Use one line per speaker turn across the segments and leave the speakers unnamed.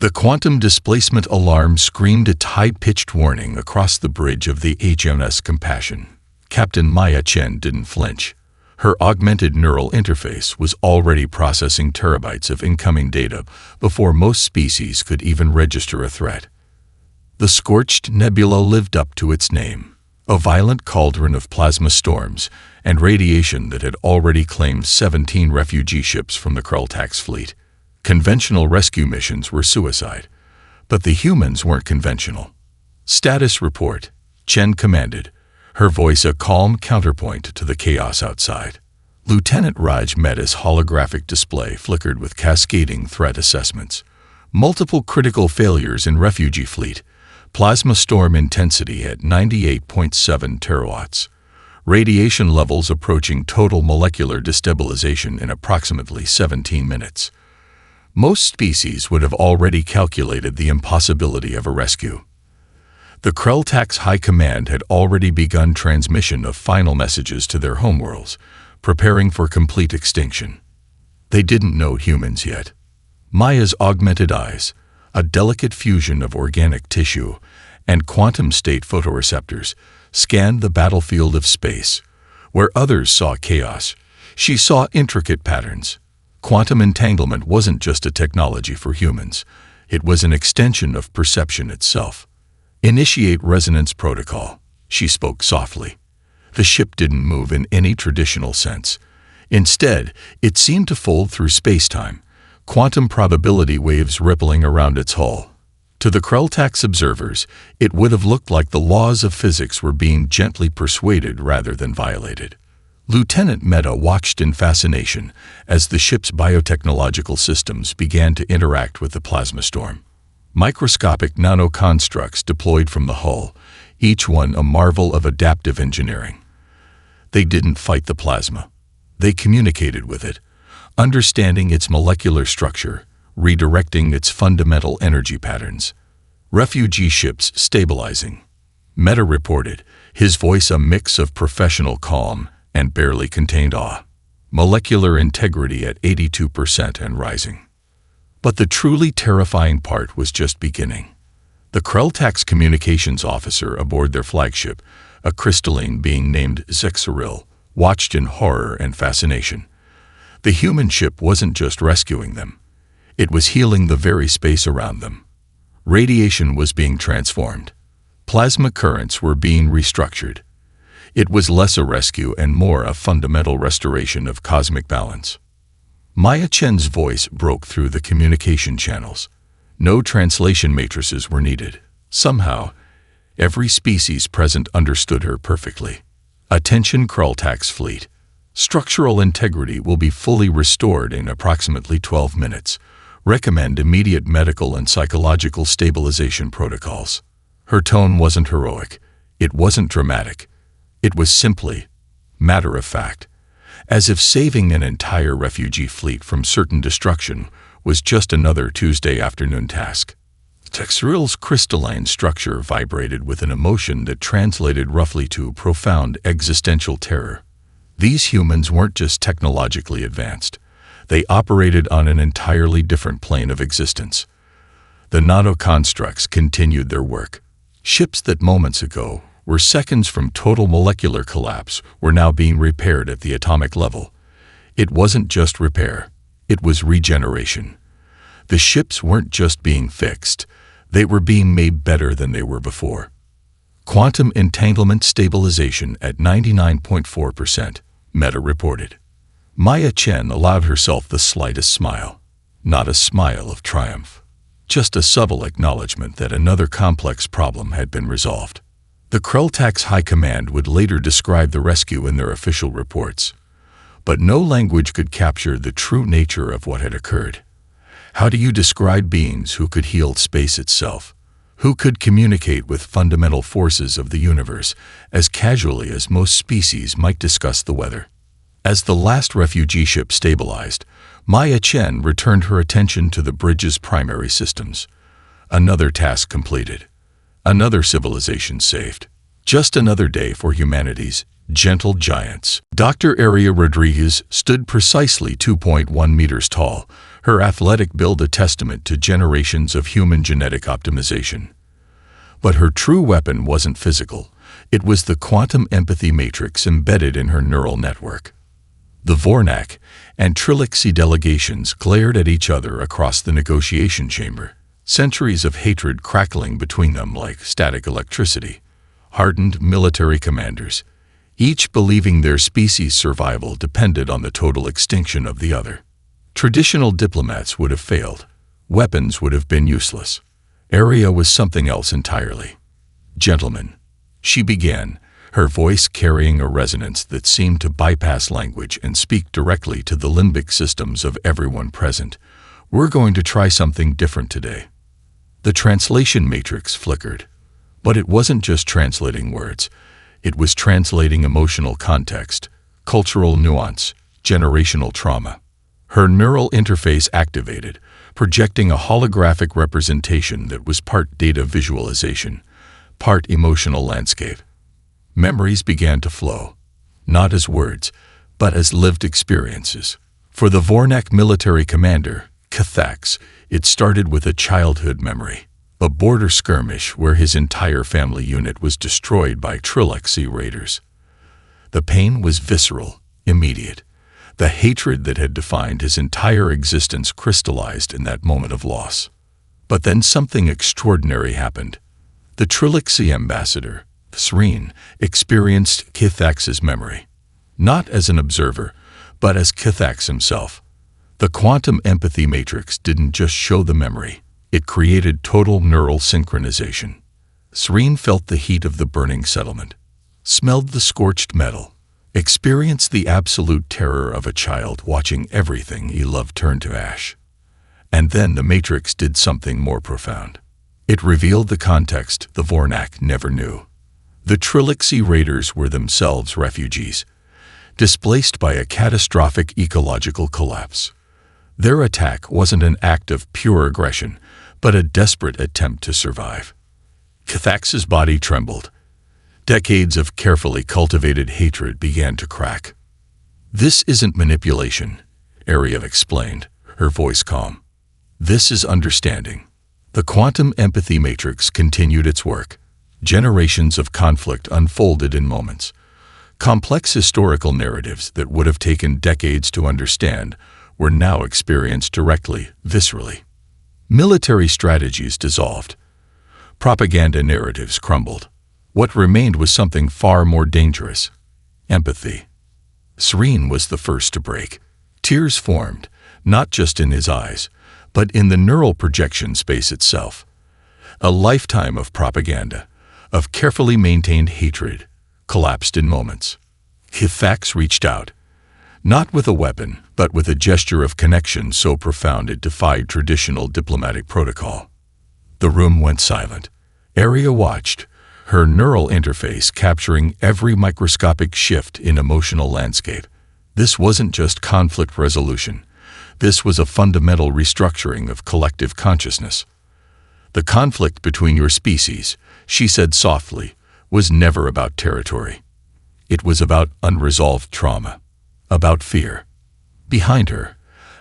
The quantum displacement alarm screamed a high-pitched warning across the bridge of the HMS Compassion. Captain Maya Chen didn't flinch. Her augmented neural interface was already processing terabytes of incoming data before most species could even register a threat. The scorched nebula lived up to its name, a violent cauldron of plasma storms and radiation that had already claimed 17 refugee ships from the Krultax fleet. Conventional rescue missions were suicide, but the humans weren't conventional. Status report, Chen commanded, her voice a calm counterpoint to the chaos outside. Lieutenant Raj Mehta's holographic display flickered with cascading threat assessments. Multiple critical failures in refugee fleet, plasma storm intensity at 98.7 terawatts, radiation levels approaching total molecular destabilization in approximately 17 minutes. Most species would have already calculated the impossibility of a rescue. The Krultax High Command had already begun transmission of final messages to their homeworlds, preparing for complete extinction. They didn't know humans yet. Maya's augmented eyes, a delicate fusion of organic tissue and quantum state photoreceptors, scanned the battlefield of space. Where others saw chaos, she saw intricate patterns. Quantum entanglement wasn't just a technology for humans. It was an extension of perception itself. Initiate resonance protocol, she spoke softly. The ship didn't move in any traditional sense. Instead, it seemed to fold through space-time, quantum probability waves rippling around its hull. To the Krultax observers, it would have looked like the laws of physics were being gently persuaded rather than violated. Lieutenant Mehta watched in fascination as the ship's biotechnological systems began to interact with the plasma storm. Microscopic nanoconstructs deployed from the hull, each one a marvel of adaptive engineering. They didn't fight the plasma. They communicated with it, understanding its molecular structure, redirecting its fundamental energy patterns. Refugee ships stabilizing. Mehta reported, his voice a mix of professional calm and barely contained awe. Molecular integrity at 82% and rising. But the truly terrifying part was just beginning. The Krultax communications officer aboard their flagship, a crystalline being named Zexaril, watched in horror and fascination. The human ship wasn't just rescuing them. It was healing the very space around them. Radiation was being transformed. Plasma currents were being restructured. It was less a rescue and more a fundamental restoration of cosmic balance. Maya Chen's voice broke through the communication channels. No translation matrices were needed. Somehow, every species present understood her perfectly. Attention Krultax fleet. Structural integrity will be fully restored in approximately 12 minutes. Recommend immediate medical and psychological stabilization protocols. Her tone wasn't heroic. It wasn't dramatic. It was simply matter-of-fact, as if saving an entire refugee fleet from certain destruction was just another Tuesday afternoon task. Zexaril's crystalline structure vibrated with an emotion that translated roughly to profound existential terror. These humans weren't just technologically advanced. They operated on an entirely different plane of existence. The nanoconstructs continued their work. Ships that moments ago were seconds from total molecular collapse were now being repaired at the atomic level. It wasn't just repair, it was regeneration. The ships weren't just being fixed, they were being made better than they were before. Quantum entanglement stabilization at 99.4%, Mehta reported. Maya Chen allowed herself the slightest smile. Not a smile of triumph, just a subtle acknowledgement that another complex problem had been resolved. The Krultax High Command would later describe the rescue in their official reports. But no language could capture the true nature of what had occurred. How do you describe beings who could heal space itself? Who could communicate with fundamental forces of the universe as casually as most species might discuss the weather? As the last refugee ship stabilized, Maya Chen returned her attention to the bridge's primary systems. Another task completed. Another civilization saved. Just another day for humanity's gentle giants. Dr. Aria Rodriguez stood precisely 2.1 meters tall, her athletic build a testament to generations of human genetic optimization. But her true weapon wasn't physical. It was the quantum empathy matrix embedded in her neural network. The Vornak and Trilixie delegations glared at each other across the negotiation chamber, centuries of hatred crackling between them like static electricity. Hardened military commanders, each believing their species' survival depended on the total extinction of the other. Traditional diplomats would have failed. Weapons would have been useless. Arya was something else entirely. "Gentlemen," she began, her voice carrying a resonance that seemed to bypass language and speak directly to the limbic systems of everyone present. "We're going to try something different today." The translation matrix flickered. But it wasn't just translating words. It was translating emotional context, cultural nuance, generational trauma. Her neural interface activated, projecting a holographic representation that was part data visualization, part emotional landscape. Memories began to flow, not as words, but as lived experiences. For the Vornak military commander, Cathax, it started with a childhood memory, a border skirmish where his entire family unit was destroyed by Trilixie raiders. The pain was visceral, immediate. The hatred that had defined his entire existence crystallized in that moment of loss. But then something extraordinary happened. The Trilixie ambassador, Sreen, experienced Cathax's memory, not as an observer, but as Cathax himself. The quantum empathy matrix didn't just show the memory, it created total neural synchronization. Sreen felt the heat of the burning settlement, smelled the scorched metal, experienced the absolute terror of a child watching everything he loved turn to ash. And then the matrix did something more profound. It revealed the context the Vornak never knew. The Trilixie raiders were themselves refugees, displaced by a catastrophic ecological collapse. Their attack wasn't an act of pure aggression, but a desperate attempt to survive. Cathax's body trembled. Decades of carefully cultivated hatred began to crack. "This isn't manipulation," Arya explained, her voice calm. "This is understanding." The quantum empathy matrix continued its work. Generations of conflict unfolded in moments. Complex historical narratives that would have taken decades to understand were now experienced directly, viscerally. Military strategies dissolved. Propaganda narratives crumbled. What remained was something far more dangerous: empathy. Sreen was the first to break. Tears formed, not just in his eyes, but in the neural projection space itself. A lifetime of propaganda, of carefully maintained hatred, collapsed in moments. Cathax reached out, not with a weapon, but with a gesture of connection so profound it defied traditional diplomatic protocol. The room went silent. Arya watched, her neural interface capturing every microscopic shift in emotional landscape. This wasn't just conflict resolution. This was a fundamental restructuring of collective consciousness. "The conflict between your species," she said softly, "was never about territory. It was about unresolved trauma, about fear." Behind her,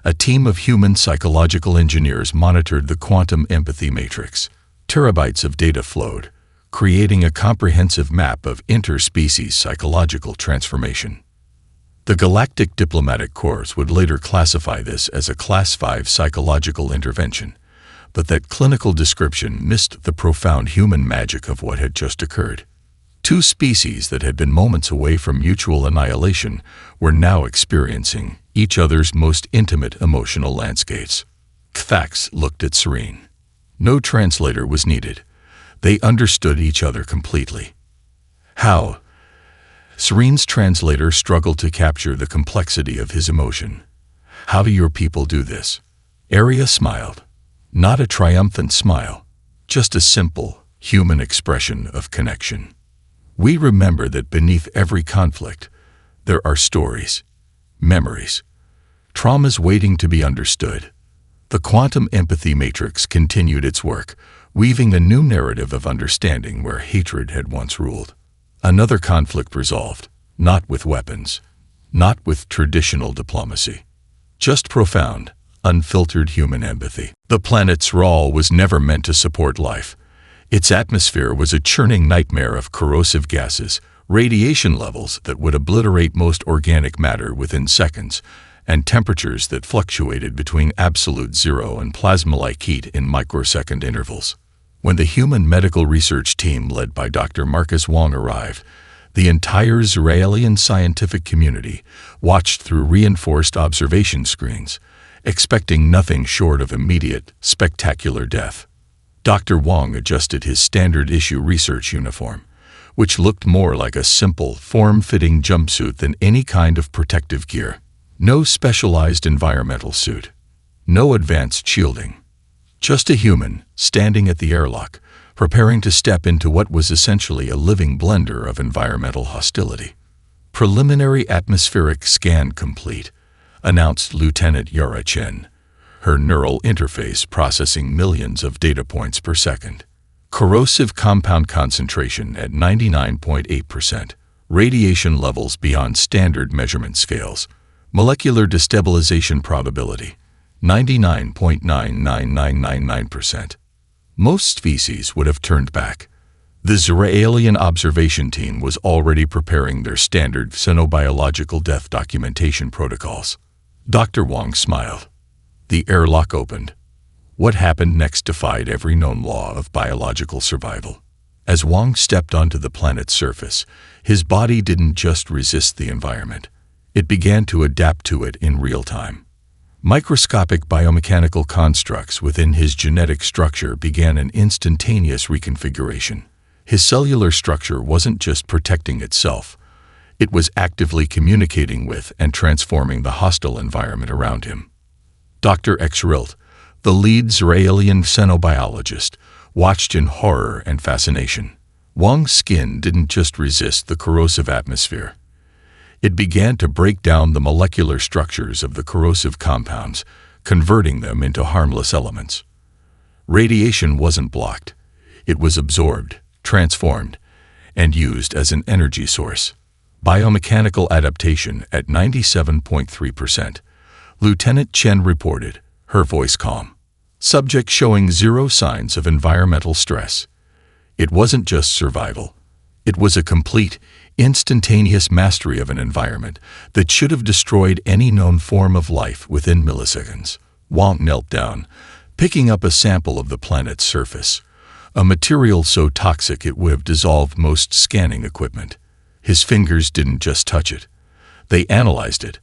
a team of human psychological engineers monitored the quantum empathy matrix. Terabytes of data flowed, creating a comprehensive map of interspecies psychological transformation. The Galactic Diplomatic Corps would later classify this as a Class 5 psychological intervention, but that clinical description missed the profound human magic of what had just occurred. Two species that had been moments away from mutual annihilation were now experiencing each other's most intimate emotional landscapes. Cathax looked at Sreen. No translator was needed. They understood each other completely. "How?" Sreen's translator struggled to capture the complexity of his emotion. "How do your people do this?" Arya smiled. Not a triumphant smile, just a simple, human expression of connection. "We remember that beneath every conflict, there are stories, memories, traumas waiting to be understood." The quantum empathy matrix continued its work, weaving a new narrative of understanding where hatred had once ruled. Another conflict resolved, not with weapons, not with traditional diplomacy, just profound, unfiltered human empathy. The planet's Rawl was never meant to support life. Its atmosphere was a churning nightmare of corrosive gases, radiation levels that would obliterate most organic matter within seconds, and temperatures that fluctuated between absolute zero and plasma-like heat in microsecond intervals. When the human medical research team led by Dr. Marcus Wong arrived, the entire Zeralian scientific community watched through reinforced observation screens, expecting nothing short of immediate, spectacular death. Dr. Wong adjusted his standard-issue research uniform, which looked more like a simple, form-fitting jumpsuit than any kind of protective gear. No specialized environmental suit. No advanced shielding. Just a human, standing at the airlock, preparing to step into what was essentially a living blender of environmental hostility. "Preliminary atmospheric scan complete," announced Lieutenant Yara Chen, her neural interface processing millions of data points per second. Corrosive compound concentration at 99.8%, radiation levels beyond standard measurement scales, molecular destabilization probability, 99.99999%. Most species would have turned back. The Zeralian observation team was already preparing their standard xenobiological death documentation protocols. Dr. Wong smiled. The airlock opened. What happened next defied every known law of biological survival. As Wong stepped onto the planet's surface, his body didn't just resist the environment. It began to adapt to it in real time. Microscopic biomechanical constructs within his genetic structure began an instantaneous reconfiguration. His cellular structure wasn't just protecting itself. It was actively communicating with and transforming the hostile environment around him. Dr. Xrilt, the lead Zeralian xenobiologist, watched in horror and fascination. Wong's skin didn't just resist the corrosive atmosphere. It began to break down the molecular structures of the corrosive compounds, converting them into harmless elements. Radiation wasn't blocked. It was absorbed, transformed, and used as an energy source. Biomechanical adaptation at 97.3%. Lieutenant Chen reported, her voice calm. Subject showing zero signs of environmental stress. It wasn't just survival. It was a complete, instantaneous mastery of an environment that should have destroyed any known form of life within milliseconds. Wong knelt down, picking up a sample of the planet's surface, a material so toxic it would have dissolved most scanning equipment. His fingers didn't just touch it. They analyzed it,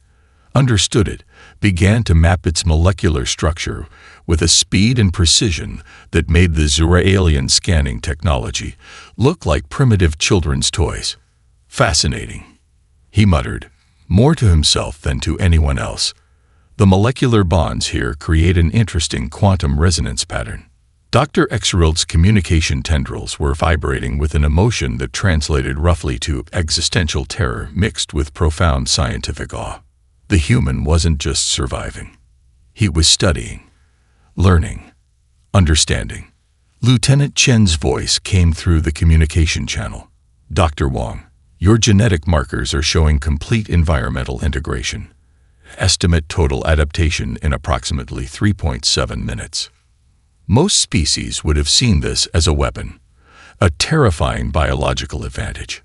understood it, began to map its molecular structure with a speed and precision that made the Zeralian scanning technology look like primitive children's toys. Fascinating, he muttered, more to himself than to anyone else. The molecular bonds here create an interesting quantum resonance pattern. Dr. Xrilt's communication tendrils were vibrating with an emotion that translated roughly to existential terror mixed with profound scientific awe. The human wasn't just surviving. He was studying, learning, understanding. Lieutenant Chen's voice came through the communication channel. Dr. Wong, your genetic markers are showing complete environmental integration. Estimate total adaptation in approximately 3.7 minutes. Most species would have seen this as a weapon, a terrifying biological advantage.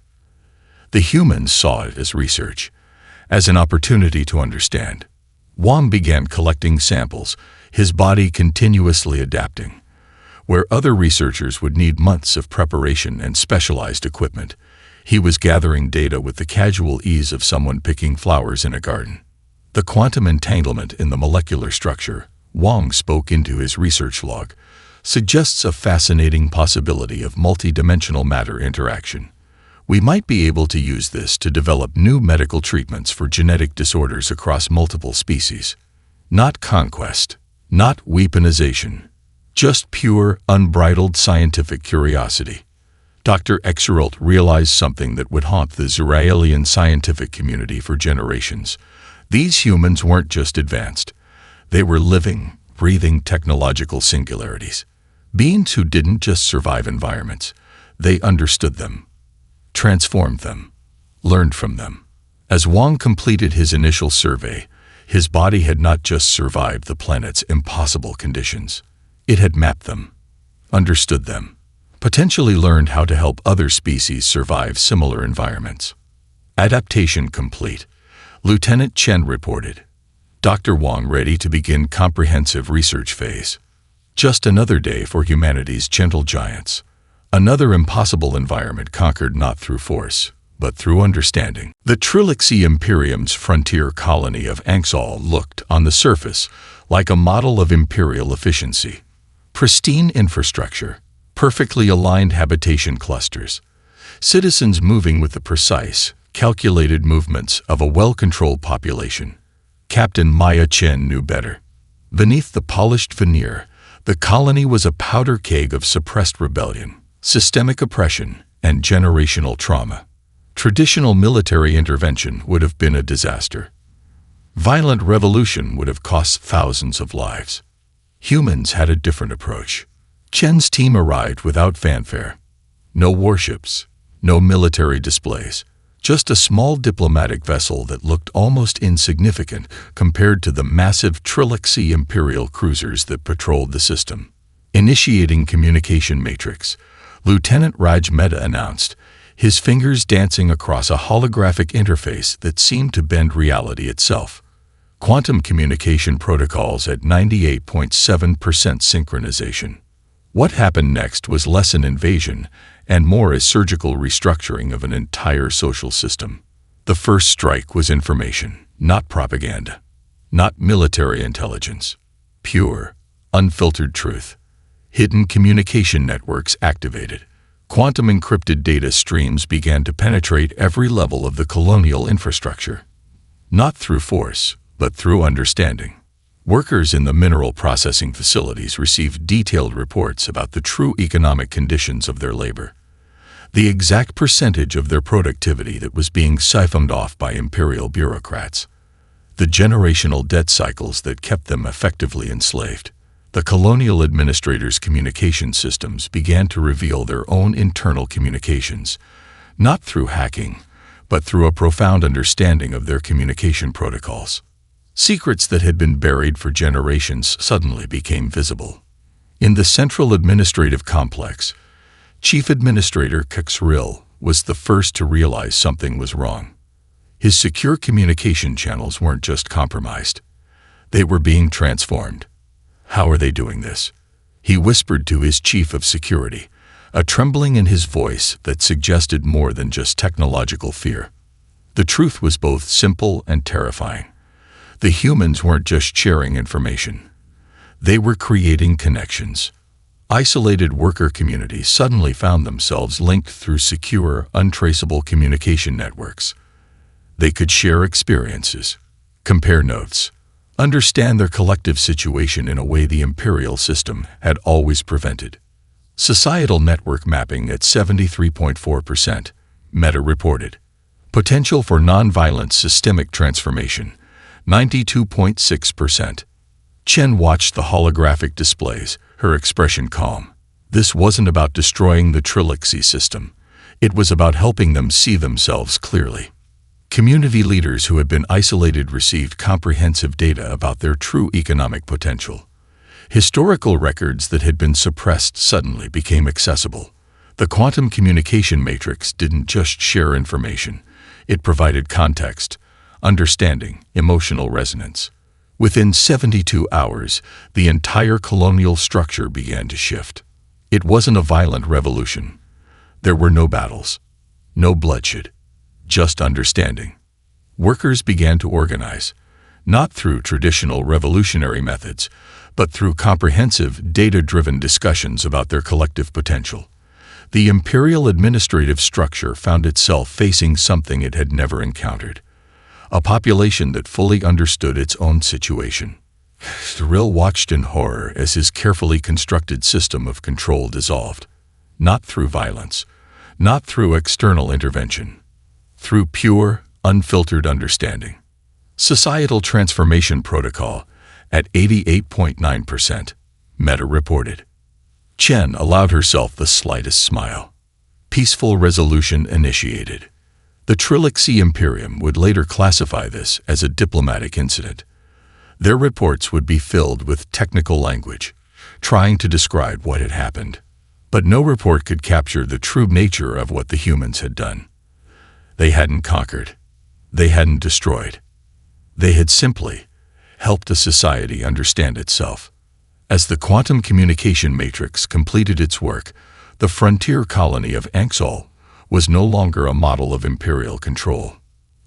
The humans saw it as research, as an opportunity to understand. Wong began collecting samples, his body continuously adapting. Where other researchers would need months of preparation and specialized equipment, he was gathering data with the casual ease of someone picking flowers in a garden. The quantum entanglement in the molecular structure, Wong spoke into his research log, suggests a fascinating possibility of multidimensional matter interaction. We might be able to use this to develop new medical treatments for genetic disorders across multiple species. Not conquest, not weaponization, just pure, unbridled scientific curiosity. Dr. Xrilt realized something that would haunt the Zeralian scientific community for generations. These humans weren't just advanced. They were living, breathing technological singularities. Beings who didn't just survive environments. They understood them, transformed them, learned from them. As Wong completed his initial survey, His body had not just survived the planet's impossible conditions. It had mapped them, understood them, potentially learned how to help other species survive similar environments. Adaptation complete, Lieutenant Chen reported. Dr. Wang ready to begin comprehensive research phase. Just another day for humanity's gentle giants. Another impossible environment conquered not through force, but through understanding. The Trilixie Imperium's frontier colony of Anxal looked, on the surface, like a model of imperial efficiency. Pristine infrastructure, perfectly aligned habitation clusters, citizens moving with the precise, calculated movements of a well-controlled population. Captain Maya Chen knew better. Beneath the polished veneer, the colony was a powder keg of suppressed rebellion, systemic oppression, and generational trauma. Traditional military intervention would have been a disaster. Violent revolution would have cost thousands of lives. Humans had a different approach. Chen's team arrived without fanfare. No warships, no military displays, just a small diplomatic vessel that looked almost insignificant compared to the massive Trilixie Imperial cruisers that patrolled the system. Initiating communication matrix, Lieutenant Raj Mehta announced, his fingers dancing across a holographic interface that seemed to bend reality itself. Quantum communication protocols at 98.7% synchronization. What happened next was less an invasion and more a surgical restructuring of an entire social system. The first strike was information, not propaganda, not military intelligence. Pure, unfiltered truth. Hidden communication networks activated. Quantum encrypted data streams began to penetrate every level of the colonial infrastructure. Not through force, but through understanding. Workers in the mineral processing facilities received detailed reports about the true economic conditions of their labor, the exact percentage of their productivity that was being siphoned off by imperial bureaucrats, the generational debt cycles that kept them effectively enslaved. The colonial administrators' communication systems began to reveal their own internal communications, not through hacking, but through a profound understanding of their communication protocols. Secrets that had been buried for generations suddenly became visible. In the central administrative complex, Chief Administrator Kexril was the first to realize something was wrong. His secure communication channels weren't just compromised. They were being transformed. How are they doing this? He whispered to his chief of security, a trembling in his voice that suggested more than just technological fear. The truth was both simple and terrifying. The humans weren't just sharing information. They were creating connections. Isolated worker communities suddenly found themselves linked through secure, untraceable communication networks. They could share experiences, compare notes, understand their collective situation in a way the imperial system had always prevented. Societal network mapping at 73.4%, Mehta reported. Potential for nonviolent systemic transformation, 92.6%. Chen watched the holographic displays, her expression calm. This wasn't about destroying the Trilixie system. It was about helping them see themselves clearly. Community leaders who had been isolated received comprehensive data about their true economic potential. Historical records that had been suppressed suddenly became accessible. The quantum communication matrix didn't just share information. It provided context, understanding, emotional resonance. Within 72 hours, the entire colonial structure began to shift. It wasn't a violent revolution. There were no battles, no bloodshed, just understanding. Workers began to organize, not through traditional revolutionary methods, but through comprehensive, data-driven discussions about their collective potential. The imperial administrative structure found itself facing something it had never encountered. A population that fully understood its own situation. Thrill watched in horror as his carefully constructed system of control dissolved. Not through violence, not through external intervention, through pure, unfiltered understanding. Societal Transformation Protocol at 88.9%, Mehta reported. Chen allowed herself the slightest smile. Peaceful resolution initiated. The Trilixie Imperium would later classify this as a diplomatic incident, Their reports would be filled with technical language, trying to describe what had happened. But no report could capture the true nature of what the humans had done. They hadn't conquered. They hadn't destroyed. They had simply helped a society understand itself. As the quantum communication matrix completed its work, the frontier colony of Anxol was no longer a model of imperial control.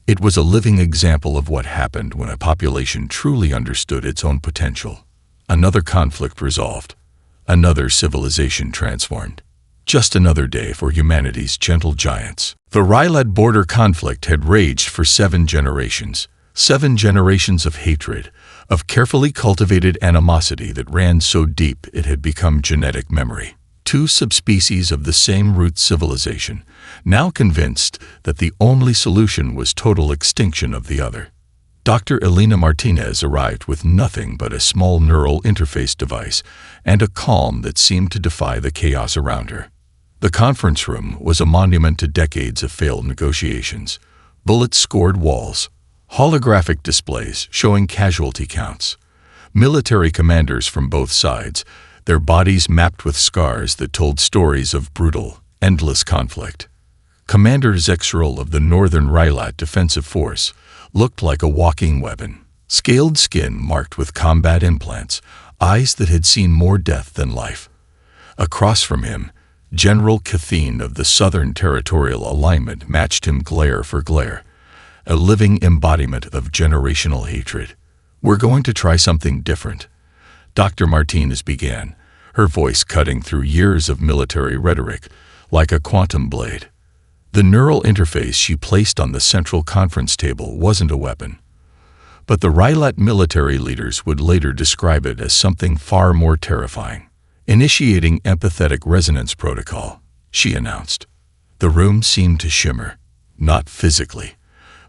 It was a living example of what happened when a population truly understood its own potential. Another conflict resolved. Another civilization transformed. Just another day for humanity's gentle giants. The Rylad border conflict had raged for 7 generations. 7 generations of hatred, of carefully cultivated animosity that ran so deep it had become genetic memory. 2 subspecies of the same root civilization, now convinced that the only solution was total extinction of the other. Dr. Elena Martinez arrived with nothing but a small neural interface device and a calm that seemed to defy the chaos around her. The conference room was a monument to decades of failed negotiations. Bullet-scored walls, holographic displays showing casualty counts, military commanders from both sides, their bodies mapped with scars that told stories of brutal, endless conflict. Commander Zexrel of the Northern Rylad Defensive Force looked like a walking weapon. Scaled skin marked with combat implants, eyes that had seen more death than life. Across from him, General Cathene of the Southern Territorial Alignment matched him glare for glare, a living embodiment of generational hatred. "We're going to try something different," Dr. Martinez began, her voice cutting through years of military rhetoric like a quantum blade. The neural interface she placed on the central conference table wasn't a weapon. But the Rylad military leaders would later describe it as something far more terrifying. "Initiating empathetic resonance protocol," she announced. The room seemed to shimmer, not physically,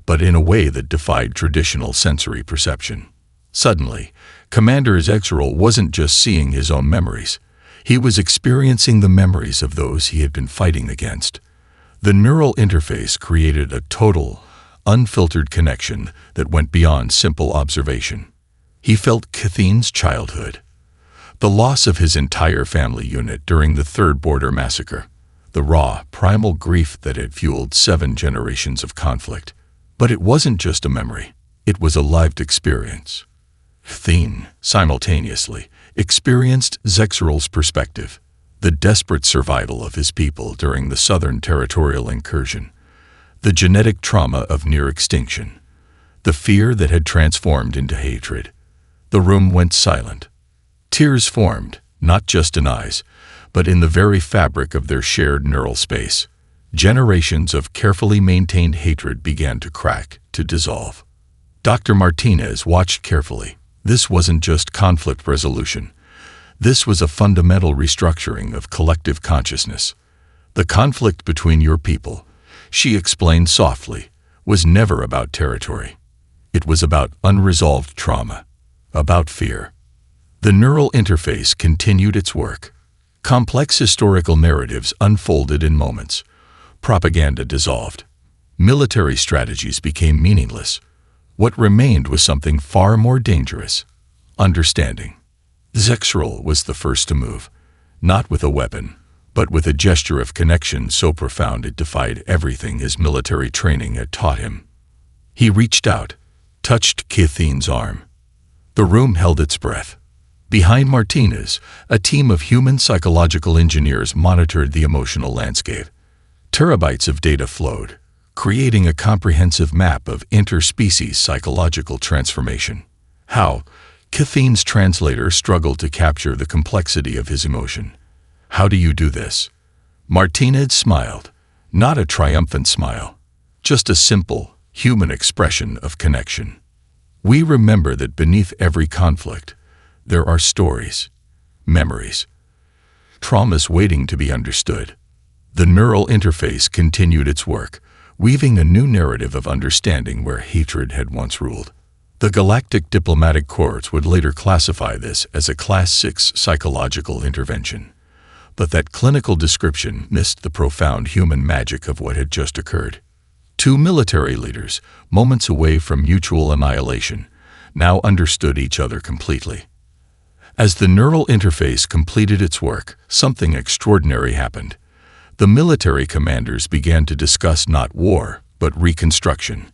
but in a way that defied traditional sensory perception. Suddenly, Commander Zexrel wasn't just seeing his own memories. He was experiencing the memories of those he had been fighting against. The neural interface created a total, unfiltered connection that went beyond simple observation. He felt Cathene's childhood, the loss of his entire family unit during the Third Border Massacre, the raw, primal grief that had fueled 7 generations of conflict. But it wasn't just a memory. It was a lived experience. Cathene, simultaneously, experienced Zexrel's perspective, the desperate survival of his people during the Southern Territorial incursion, the genetic trauma of near extinction, the fear that had transformed into hatred. The room went silent. Tears formed, not just in eyes, but in the very fabric of their shared neural space. Generations of carefully maintained hatred began to crack, to dissolve. Dr. Martinez watched carefully. This wasn't just conflict resolution. This was a fundamental restructuring of collective consciousness. The conflict between your people, she explained softly, was never about territory. It was about unresolved trauma, about fear. The neural interface continued its work. Complex historical narratives unfolded in moments. Propaganda dissolved. Military strategies became meaningless. What remained was something far more dangerous: understanding. Zexrel was the first to move, not with a weapon, but with a gesture of connection so profound it defied everything his military training had taught him. He reached out, touched Cathene's arm. The room held its breath. Behind Martinez, a team of human psychological engineers monitored the emotional landscape. Terabytes of data flowed, creating a comprehensive map of interspecies psychological transformation. How? Cathene's translator struggled to capture the complexity of his emotion. "How do you do this?" Martinez smiled, not a triumphant smile, just a simple, human expression of connection. "We remember that beneath every conflict, there are stories, memories, traumas waiting to be understood." The neural interface continued its work, weaving a new narrative of understanding where hatred had once ruled. The Galactic Diplomatic Corps would later classify this as a Class 6 psychological intervention. But that clinical description missed the profound human magic of what had just occurred. 2 military leaders, moments away from mutual annihilation, now understood each other completely. As the neural interface completed its work, something extraordinary happened. The military commanders began to discuss not war, but reconstruction.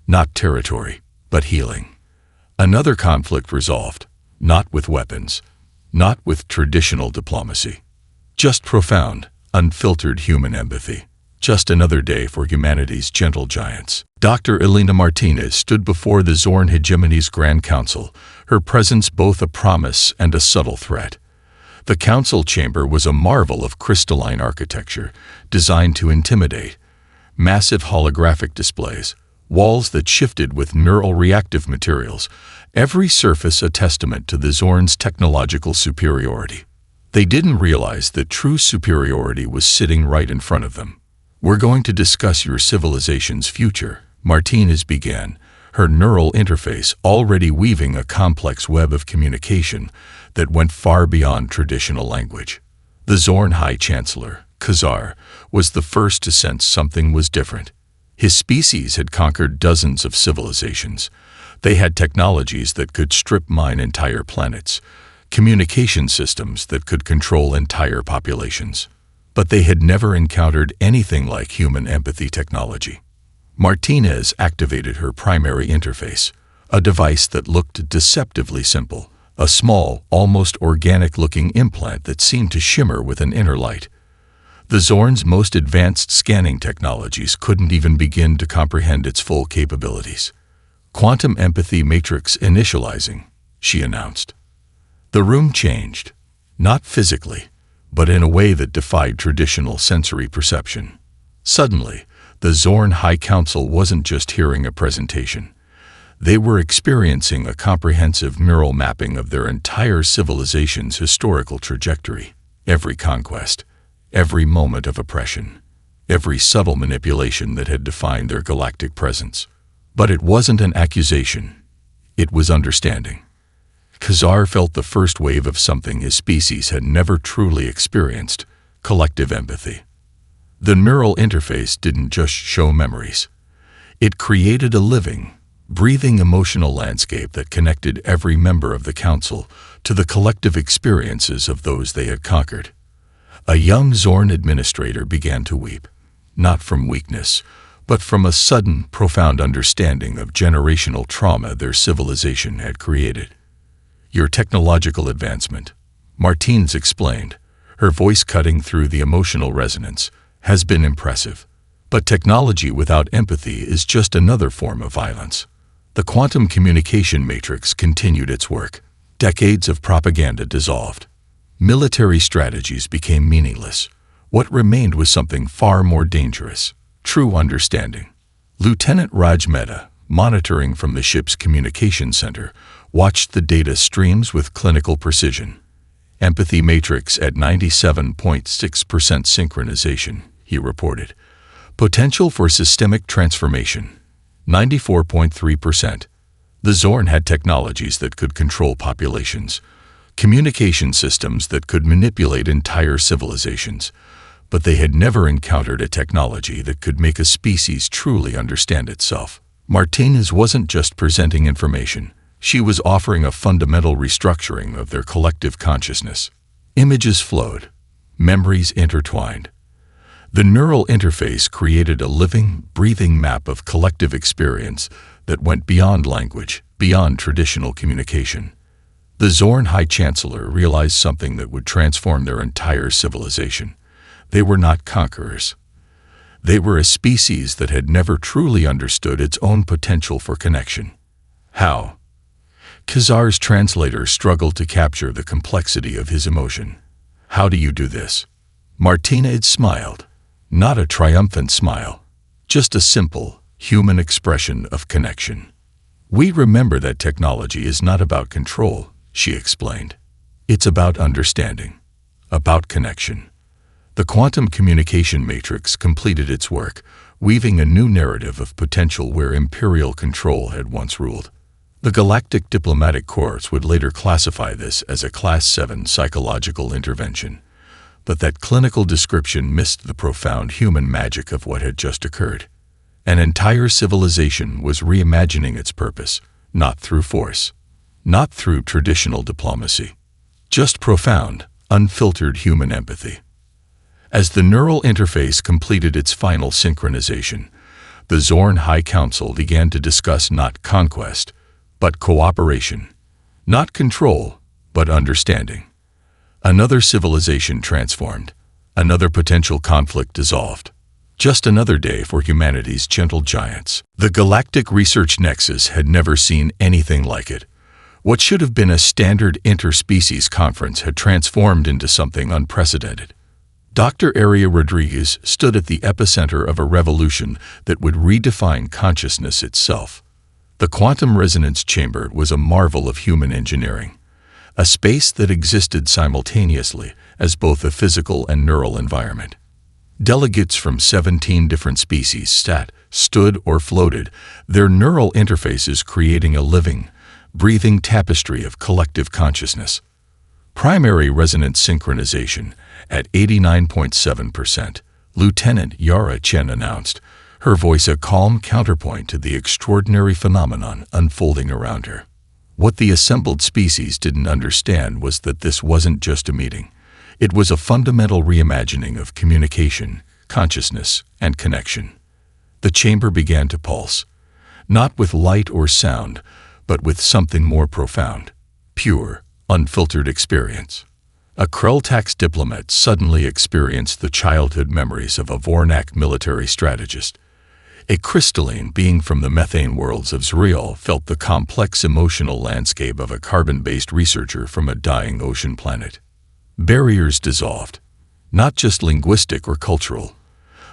Not territory, but healing. Another conflict resolved, not with weapons, not with traditional diplomacy. Just profound, unfiltered human empathy. Just another day for humanity's gentle giants. Dr. Elena Martinez stood before the Zorn hegemony's Grand Council, her presence both a promise and a subtle threat. The council chamber was a marvel of crystalline architecture, designed to intimidate. Massive holographic displays, walls that shifted with neural reactive materials, every surface a testament to the Zorn's technological superiority. They didn't realize that true superiority was sitting right in front of them. "We're going to discuss your civilization's future," Martinez began, her neural interface already weaving a complex web of communication that went far beyond traditional language. The Zorn High Chancellor, Khazar, was the first to sense something was different. His species had conquered dozens of civilizations. They had technologies that could strip mine entire planets, communication systems that could control entire populations. But they had never encountered anything like human empathy technology. Martinez activated her primary interface, a device that looked deceptively simple, a small, almost organic-looking implant that seemed to shimmer with an inner light. The Zorn's most advanced scanning technologies couldn't even begin to comprehend its full capabilities. "Quantum empathy matrix initializing," she announced. The room changed, not physically, but in a way that defied traditional sensory perception. Suddenly, the Zorn High Council wasn't just hearing a presentation. They were experiencing a comprehensive neural mapping of their entire civilization's historical trajectory. Every conquest, every moment of oppression, every subtle manipulation that had defined their galactic presence. But it wasn't an accusation. It was understanding. Khazar felt the first wave of something his species had never truly experienced: collective empathy. The neural interface didn't just show memories. It created a living, breathing emotional landscape that connected every member of the council to the collective experiences of those they had conquered. A young Zorn administrator began to weep, not from weakness, but from a sudden, profound understanding of generational trauma their civilization had created. "Your technological advancement," Martinez explained, her voice cutting through the emotional resonance, "has been impressive. But technology without empathy is just another form of violence." The quantum communication matrix continued its work. Decades of propaganda dissolved. Military strategies became meaningless. What remained was something far more dangerous: true understanding. Lieutenant Raj Mehta, monitoring from the ship's communication center, watched the data streams with clinical precision. "Empathy matrix at 97.6% synchronization," he reported. "Potential for systemic transformation, 94.3%. The Zorn had technologies that could control populations, communication systems that could manipulate entire civilizations, but they had never encountered a technology that could make a species truly understand itself." Martinez wasn't just presenting information. She was offering a fundamental restructuring of their collective consciousness. Images flowed, memories intertwined. The neural interface created a living, breathing map of collective experience that went beyond language, beyond traditional communication. The Zorn High Chancellor realized something that would transform their entire civilization. They were not conquerors. They were a species that had never truly understood its own potential for connection. How? Khazar's translator struggled to capture the complexity of his emotion. "How do you do this?" Martinez smiled. Not a triumphant smile, just a simple, human expression of connection. "We remember that technology is not about control," she explained. "It's about understanding, about connection." The quantum communication matrix completed its work, weaving a new narrative of potential where imperial control had once ruled. The Galactic Diplomatic Corps would later classify this as a Class 7 psychological intervention. But that clinical description missed the profound human magic of what had just occurred. An entire civilization was reimagining its purpose, not through force, not through traditional diplomacy, just profound, unfiltered human empathy. As the neural interface completed its final synchronization, the Zorn High Council began to discuss not conquest, but cooperation, not control, but understanding. Another civilization transformed, another potential conflict dissolved. Just another day for humanity's gentle giants. The Galactic Research Nexus had never seen anything like it. What should have been a standard interspecies conference had transformed into something unprecedented. Dr. Aria Rodriguez stood at the epicenter of a revolution that would redefine consciousness itself. The quantum resonance chamber was a marvel of human engineering, a space that existed simultaneously as both a physical and neural environment. Delegates from 17 different species sat, stood, or floated, their neural interfaces creating a living, breathing tapestry of collective consciousness. Primary resonance synchronization at 89.7%, Lieutenant Yara Chen announced, her voice a calm counterpoint to the extraordinary phenomenon unfolding around her. What the assembled species didn't understand was that this wasn't just a meeting. It was a fundamental reimagining of communication, consciousness, and connection. The chamber began to pulse, not with light or sound, but with something more profound, pure, unfiltered experience. A Krell-Tax diplomat suddenly experienced the childhood memories of a Vornak military strategist. A crystalline being from the methane worlds of Zriel felt the complex emotional landscape of a carbon-based researcher from a dying ocean planet. Barriers dissolved, not just linguistic or cultural,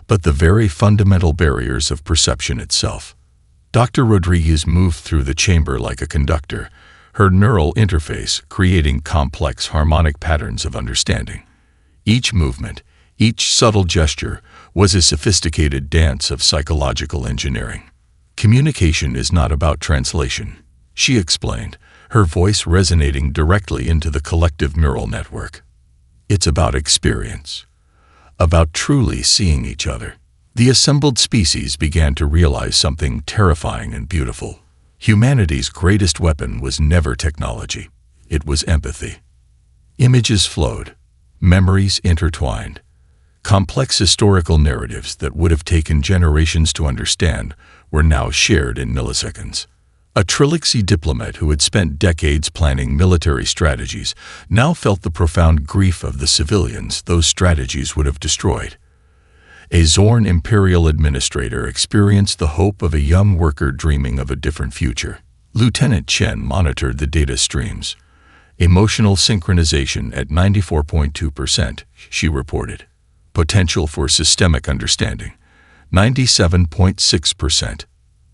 but the very fundamental barriers of perception itself. Dr. Rodriguez moved through the chamber like a conductor, her neural interface creating complex harmonic patterns of understanding. Each movement, each subtle gesture, was a sophisticated dance of psychological engineering. Communication is not about translation, she explained, her voice resonating directly into the collective neural network. It's about experience, about truly seeing each other. The assembled species began to realize something terrifying and beautiful. Humanity's greatest weapon was never technology. It was empathy. Images flowed, memories intertwined. Complex historical narratives that would have taken generations to understand were now shared in milliseconds. A Trilixie diplomat who had spent decades planning military strategies now felt the profound grief of the civilians those strategies would have destroyed. A Zorn imperial administrator experienced the hope of a young worker dreaming of a different future. Lieutenant Chen monitored the data streams. Emotional synchronization at 94.2%, she reported. Potential for systemic understanding, 97.6%.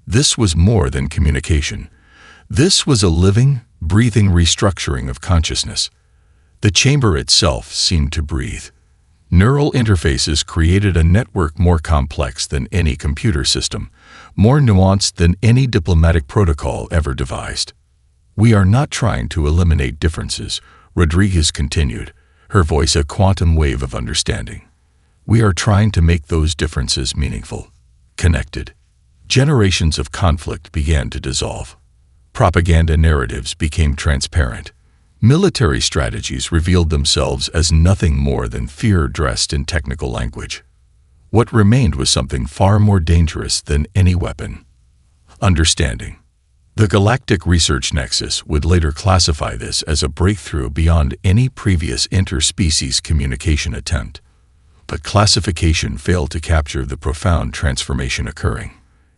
This was more than communication. This was a living, breathing restructuring of consciousness. The chamber itself seemed to breathe. Neural interfaces created a network more complex than any computer system, more nuanced than any diplomatic protocol ever devised. We are not trying to eliminate differences, Rodriguez continued, her voice a quantum wave of understanding. We are trying to make those differences meaningful, connected. Generations of conflict began to dissolve. Propaganda narratives became transparent. Military strategies revealed themselves as nothing more than fear dressed in technical language. What remained was something far more dangerous than any weapon: understanding. The Galactic Research Nexus would later classify this as a breakthrough beyond any previous interspecies communication attempt. But classification failed to capture the profound transformation occurring.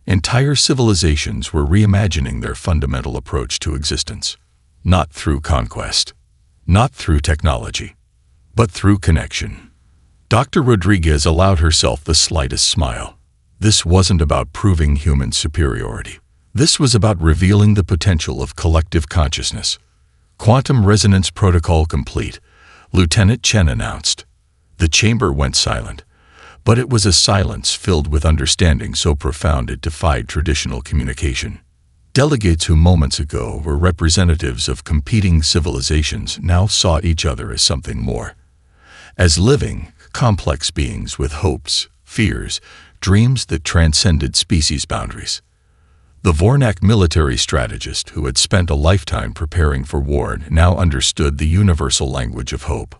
Entire civilizations were reimagining their fundamental approach to existence. Not through conquest, not through technology, but through connection. Dr. Rodriguez allowed herself the slightest smile. This wasn't about proving human superiority. This was about revealing the potential of collective consciousness. Quantum resonance protocol complete, Lieutenant Chen announced. The chamber went silent, but it was a silence filled with understanding so profound it defied traditional communication. Delegates who moments ago were representatives of competing civilizations now saw each other as something more. As living, complex beings with hopes, fears, dreams that transcended species boundaries. The Vornak military strategist who had spent a lifetime preparing for war now understood the universal language of hope.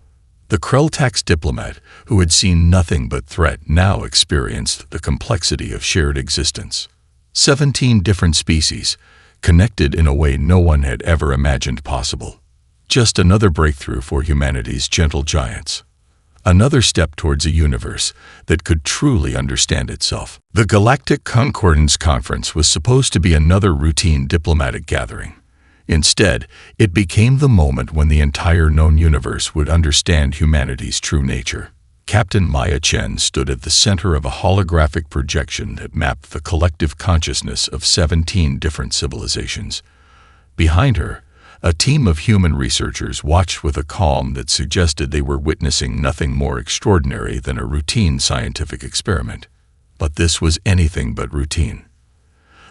The Krell-Tax diplomat who had seen nothing but threat now experienced the complexity of shared existence. 17 different species, connected in a way no one had ever imagined possible. Just another breakthrough for humanity's gentle giants. Another step towards a universe that could truly understand itself. The Galactic Concordance Conference was supposed to be another routine diplomatic gathering. Instead, it became the moment when the entire known universe would understand humanity's true nature. Captain Maya Chen stood at the center of a holographic projection that mapped the collective consciousness of 17 different civilizations. Behind her, a team of human researchers watched with a calm that suggested they were witnessing nothing more extraordinary than a routine scientific experiment. But this was anything but routine.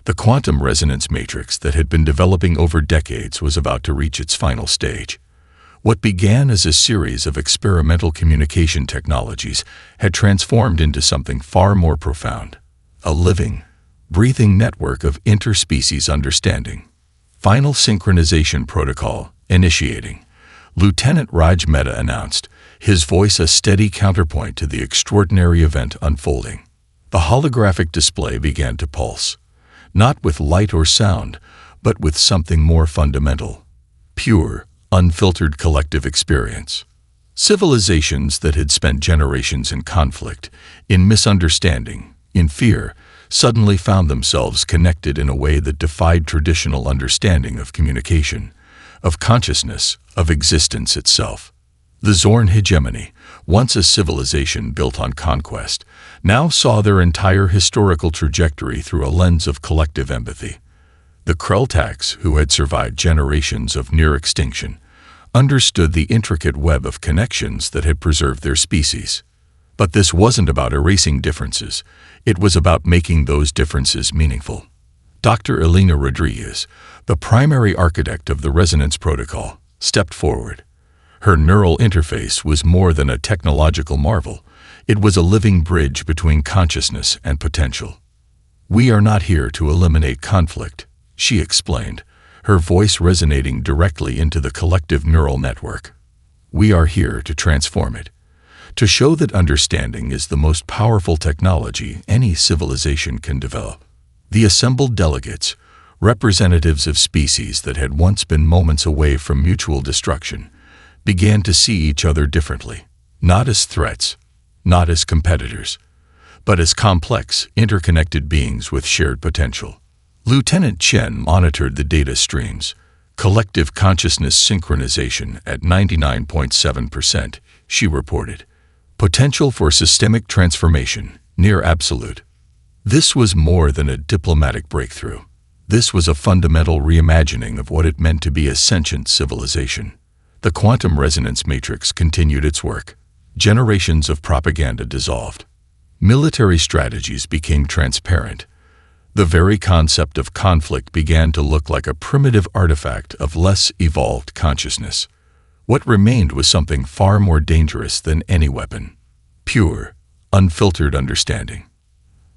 The quantum resonance matrix that had been developing over decades was about to reach its final stage. What began as a series of experimental communication technologies had transformed into something far more profound. A living, breathing network of interspecies understanding. Final synchronization protocol initiating. Lieutenant Raj Mehta announced, his voice a steady counterpoint to the extraordinary event unfolding. The holographic display began to pulse, not with light or sound, but with something more fundamental. Pure, unfiltered collective experience. Civilizations that had spent generations in conflict, in misunderstanding, in fear, suddenly found themselves connected in a way that defied traditional understanding of communication, of consciousness, of existence itself. The Zorn hegemony, once a civilization built on conquest, now saw their entire historical trajectory through a lens of collective empathy. The Krell-Tax, who had survived generations of near extinction, understood the intricate web of connections that had preserved their species. But this wasn't about erasing differences. It was about making those differences meaningful. Dr. Elena Rodriguez, the primary architect of the resonance protocol, stepped forward. Her neural interface was more than a technological marvel. It was a living bridge between consciousness and potential. "We are not here to eliminate conflict," she explained, her voice resonating directly into the collective neural network. "We are here to transform it, to show that understanding is the most powerful technology any civilization can develop." The assembled delegates, representatives of species that had once been moments away from mutual destruction, began to see each other differently, not as threats, not as competitors, but as complex, interconnected beings with shared potential. Lieutenant Chen monitored the data streams, collective consciousness synchronization at 99.7%, she reported. Potential for systemic transformation, near absolute. This was more than a diplomatic breakthrough. This was a fundamental reimagining of what it meant to be a sentient civilization. The quantum resonance matrix continued its work. Generations of propaganda dissolved. Military strategies became transparent. The very concept of conflict began to look like a primitive artifact of less evolved consciousness. What remained was something far more dangerous than any weapon. Pure, unfiltered understanding.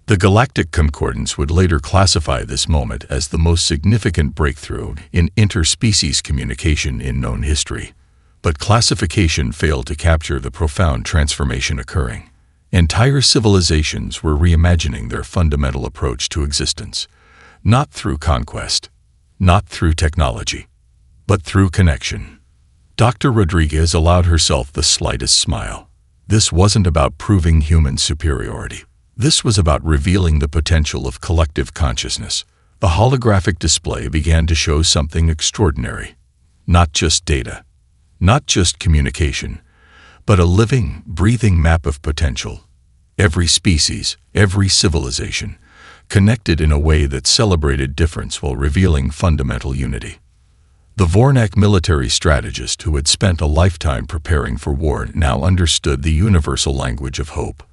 The Galactic Concordance would later classify this moment as the most significant breakthrough in interspecies communication in known history. But classification failed to capture the profound transformation occurring. Entire civilizations were reimagining their fundamental approach to existence, not through conquest, not through technology, but through connection. Dr. Rodriguez allowed herself the slightest smile. This wasn't about proving human superiority. This was about revealing the potential of collective consciousness. The holographic display began to show something extraordinary. Not just data, not just communication, but a living, breathing map of potential. Every species, every civilization, connected in a way that celebrated difference while revealing fundamental unity. The Vornak military strategist who had spent a lifetime preparing for war now understood the universal language of hope.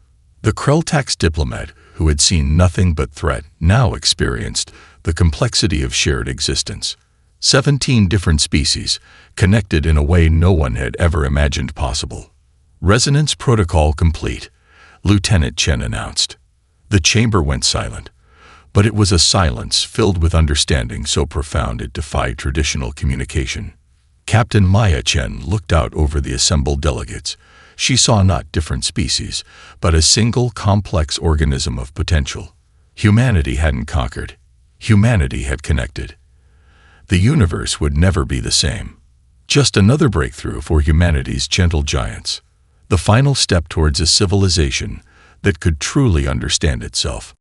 The Krell-Tax diplomat who had seen nothing but threat now experienced the complexity of shared existence. 17 different species, connected in a way no one had ever imagined possible. "Resonance protocol complete," Lieutenant Chen announced. The chamber went silent, But it was a silence filled with understanding so profound it defied traditional communication. Captain Maya Chen looked out over the assembled delegates. She saw not different species, but a single complex organism of potential. Humanity hadn't conquered. Humanity had connected. The universe would never be the same. Just another breakthrough for humanity's gentle giants. The final step towards a civilization that could truly understand itself.